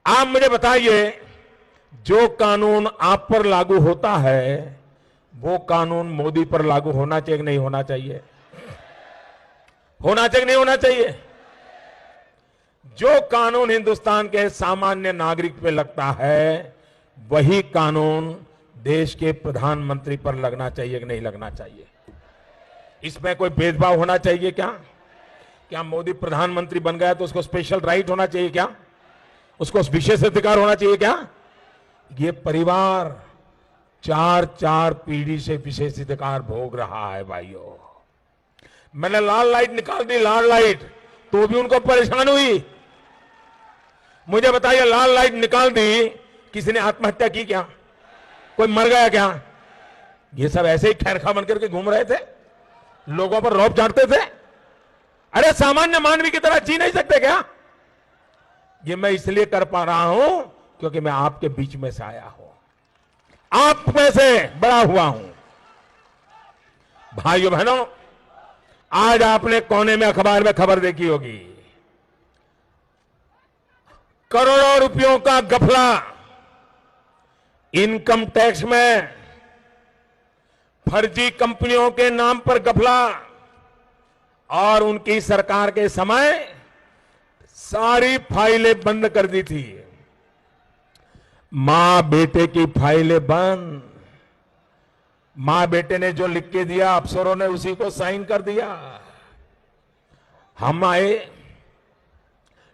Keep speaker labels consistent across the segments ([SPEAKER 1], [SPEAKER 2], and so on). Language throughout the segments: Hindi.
[SPEAKER 1] आप मुझे बताइए, जो कानून आप पर लागू होता है वो कानून मोदी पर लागू होना चाहिए कि नहीं होना चाहिए? होना चाहिए कि नहीं होना चाहिए? जो कानून हिंदुस्तान के सामान्य नागरिक पे लगता है वही कानून देश के प्रधानमंत्री पर लगना चाहिए कि नहीं लगना चाहिए? इसमें कोई भेदभाव होना चाहिए क्या? क्या मोदी प्रधानमंत्री बन गया तो उसको स्पेशल राइट होना चाहिए क्या? उसको विशेष अधिकार होना चाहिए क्या? ये परिवार चार चार पीढ़ी से विशेष अधिकार भोग रहा है भाइयों। मैंने लाल लाइट निकाल दी, लाल लाइट, तो भी उनको परेशान हुई। मुझे बताइए, लाल लाइट निकाल दी, किसी ने आत्महत्या की क्या? कोई मर गया क्या? ये सब ऐसे ही खैरखा बनकर के घूम रहे थे, लोगों पर रौब झाड़ते थे। अरे सामान्य मानवी की तरह जी नहीं सकते क्या? ये मैं इसलिए कर पा रहा हूं क्योंकि मैं आपके बीच में से आया हूं, आप में से बड़ा हुआ हूं। भाइयों बहनों, आज आपने कोने में अखबार में खबर देखी होगी, करोड़ों रुपयों का घपला इनकम टैक्स में, फर्जी कंपनियों के नाम पर घपला, और उनकी सरकार के समय सारी फाइलें बंद कर दी थी। मां बेटे की फाइलें बंद, मां बेटे ने जो लिख के दिया अफसरों ने उसी को साइन कर दिया। हम आए,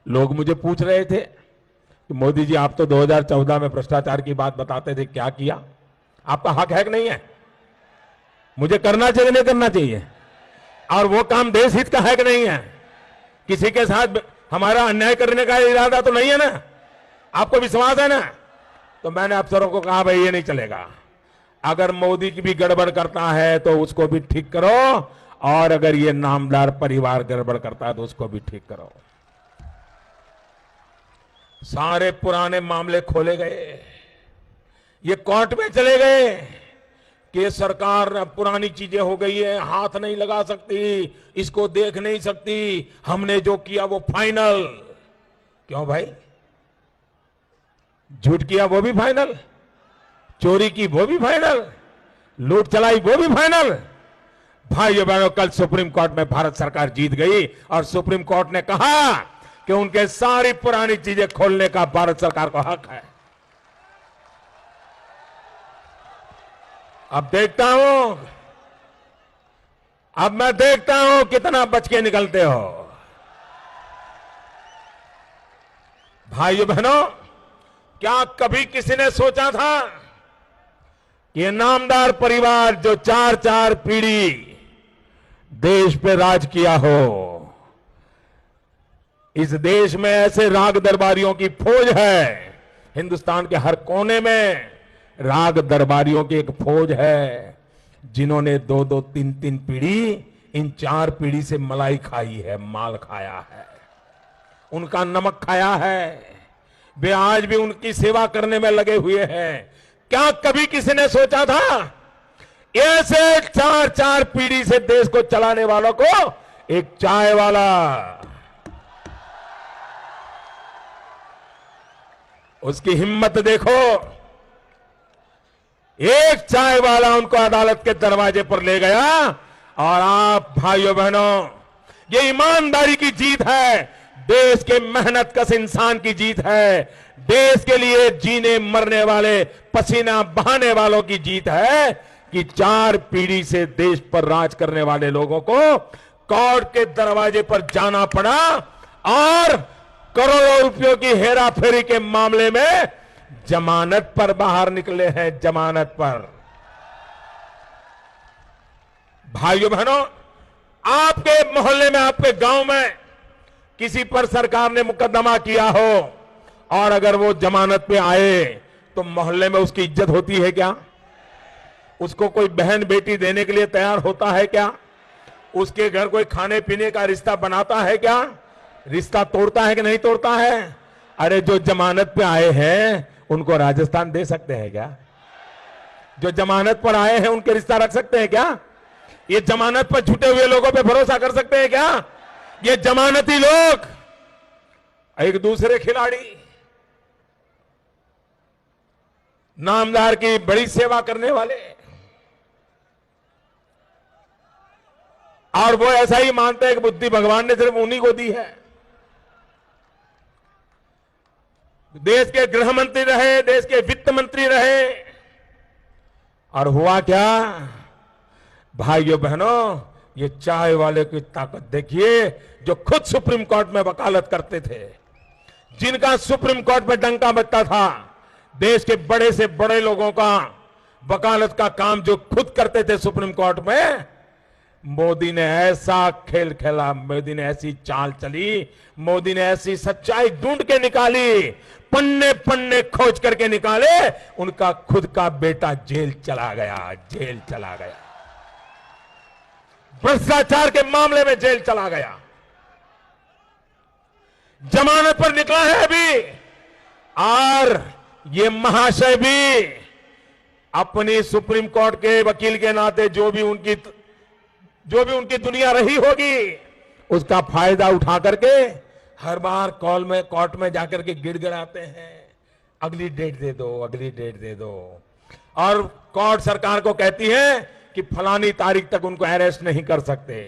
[SPEAKER 1] लोग मुझे पूछ रहे थे कि मोदी जी आप तो 2014 में भ्रष्टाचार की बात बताते थे, क्या किया? आपका हक है कि नहीं है? मुझे करना चाहिए नहीं करना चाहिए? और वो काम देश हित का है कि नहीं है? किसी के साथ हमारा अन्याय करने का इरादा तो नहीं है ना? आपको विश्वास है ना? तो मैंने अफसरों को कहा भाई ये नहीं चलेगा, अगर मोदी की भी गड़बड़ करता है तो उसको भी ठीक करो, और अगर ये नामदार परिवार गड़बड़ करता है तो उसको भी ठीक करो। सारे पुराने मामले खोले गए, ये कोर्ट में चले गए कि सरकार पुरानी चीजें हो गई है, हाथ नहीं लगा सकती, इसको देख नहीं सकती, हमने जो किया वो फाइनल। क्यों भाई? झूठ किया वो भी फाइनल, चोरी की वो भी फाइनल, लूट चलाई वो भी फाइनल। भाइयों बहनों, कल सुप्रीम कोर्ट में भारत सरकार जीत गई और सुप्रीम कोर्ट ने कहा कि उनके सारी पुरानी चीजें खोलने का भारत सरकार को हक है। अब देखता हूं, अब मैं देखता हूं कितना बच के निकलते हो। भाइयों बहनों, क्या कभी किसी ने सोचा था कि ये नामदार परिवार जो चार चार पीढ़ी देश पे राज किया हो, इस देश में ऐसे राग दरबारियों की फौज है, हिंदुस्तान के हर कोने में राग दरबारियों की एक फौज है, जिन्होंने दो दो तीन तीन पीढ़ी, इन चार पीढ़ी से मलाई खाई है, माल खाया है, उनका नमक खाया है, वे आज भी उनकी सेवा करने में लगे हुए हैं। क्या कभी किसी ने सोचा था ऐसे चार चार पीढ़ी से देश को चलाने वालों को एक चाय वाला, उसकी हिम्मत देखो, एक चाय वाला उनको अदालत के दरवाजे पर ले गया। और आप भाइयों बहनों, ये ईमानदारी की जीत है, देश के मेहनत कश इंसान की जीत है, देश के लिए जीने मरने वाले पसीना बहाने वालों की जीत है कि चार पीढ़ी से देश पर राज करने वाले लोगों को कोर्ट के दरवाजे पर जाना पड़ा और करोड़ों रुपयों की हेरा फेरी के मामले में जमानत पर बाहर निकले हैं, जमानत पर। भाइयों बहनों, आपके मोहल्ले में, आपके गांव में किसी पर सरकार ने मुकदमा किया हो और अगर वो जमानत पे आए तो मोहल्ले में उसकी इज्जत होती है क्या? उसको कोई बहन बेटी देने के लिए तैयार होता है क्या? उसके घर कोई खाने पीने का रिश्ता बनाता है क्या? रिश्ता तोड़ता है कि नहीं तोड़ता है? अरे जो जमानत पे आए हैं उनको राजस्थान दे सकते हैं क्या? जो जमानत पर आए हैं उनके रिश्ता रख सकते हैं क्या? ये जमानत पर छूटे हुए लोगों पे भरोसा कर सकते हैं क्या? ये जमानती लोग एक दूसरे खिलाड़ी, नामदार की बड़ी सेवा करने वाले, और वो ऐसा ही मानते हैं कि बुद्धि भगवान ने सिर्फ उन्हीं को दी है। देश के गृह मंत्री रहे, देश के वित्त मंत्री रहे, और हुआ क्या? भाइयों बहनों, ये चाय वाले की ताकत देखिए, जो खुद सुप्रीम कोर्ट में वकालत करते थे, जिनका सुप्रीम कोर्ट में डंका बजता था, देश के बड़े से बड़े लोगों का वकालत का काम जो खुद करते थे सुप्रीम कोर्ट में, मोदी ने ऐसा खेल खेला, मोदी ने ऐसी चाल चली, मोदी ने ऐसी सच्चाई ढूंढ के निकाली, पन्ने पन्ने खोज करके निकाले, उनका खुद का बेटा जेल चला गया, जेल चला गया, भ्रष्टाचार के मामले में जेल चला गया, जमानत पर निकला है अभी। और ये महाशय भी अपनी सुप्रीम कोर्ट के वकील के नाते जो भी उनकी दुनिया रही होगी, उसका फायदा उठा करके हर बार कोर्ट में जाकर के गिड़गिड़ाते हैं, अगली डेट दे दो, अगली डेट दे दो। और कोर्ट सरकार को कहती है कि फलानी तारीख तक उनको अरेस्ट नहीं कर सकते,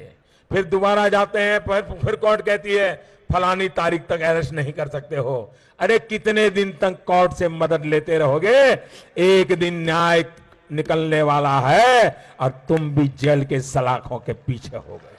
[SPEAKER 1] फिर दोबारा जाते हैं, फिर कोर्ट कहती है फलानी तारीख तक अरेस्ट नहीं कर सकते हो। अरे कितने दिन तक कोर्ट से मदद लेते रहोगे? एक दिन न्याय निकलने वाला है और तुम भी जेल के सलाखों के पीछे हो गए।